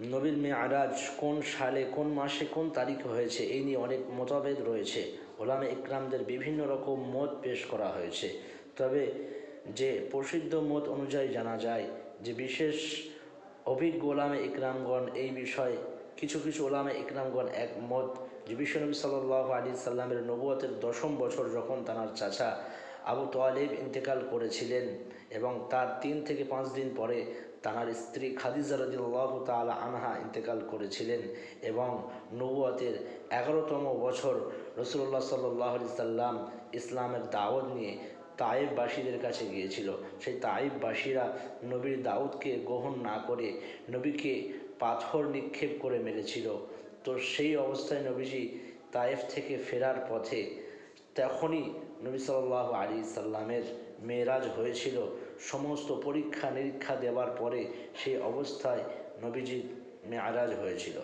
নবীর মেআরাজ কোন সালে, কোন মাসে, কোন তারিখে হয়েছে এই নিয়ে অনেক মতভেদ রয়েছে। ওলামা ইকরামদের বিভিন্ন রকম মত পেশ করা হয়েছে। তবে যে প্রসিদ্ধ মত অনুযায়ী জানা যায় যে বিশেষ অভিজ্ঞ ওলামা ইকরামগণ এই বিষয়ে কিছু কিছু ওলামা ইকরামগণ একমত যে বিশ্বনবী সাল্লাল্লাহু আলাইহি সাল্লামের নবুয়তের 10ম বছর যখন তাঁর চাচা আবু তালেব ইন্তেকাল করেছিলেন এবং তার 3 থেকে 5 দিন পরে তাঁর স্ত্রী খাদিজা রাদিয়াল্লাহু তাআলা আনহা ইন্তেকাল করেছিলেন এবং নবুয়তের 11তম বছর রাসূলুল্লাহ সাল্লাল্লাহু আলাইহি সাল্লাম ইসলামের দাওয়াত নিয়ে তায়েফবাসীদের কাছে গিয়েছিল। সেই তায়েফবাসীরা নবীর দাউদকে গ্রহণ না করে নবীকে পাথর নিক্ষেপ করে মেরেছিল। তো সেই অবস্থায় নবীজি তায়েফ থেকে ফেরার পথে তখনই নবী সাল্লাল্লাহু আলাইহি সাল্লামের মেরাজ হয়েছিল। সমস্ত পরীক্ষা নিরীক্ষা দেওয়ার পরে সেই অবস্থায় নবীজির মেরাজ হয়েছিল।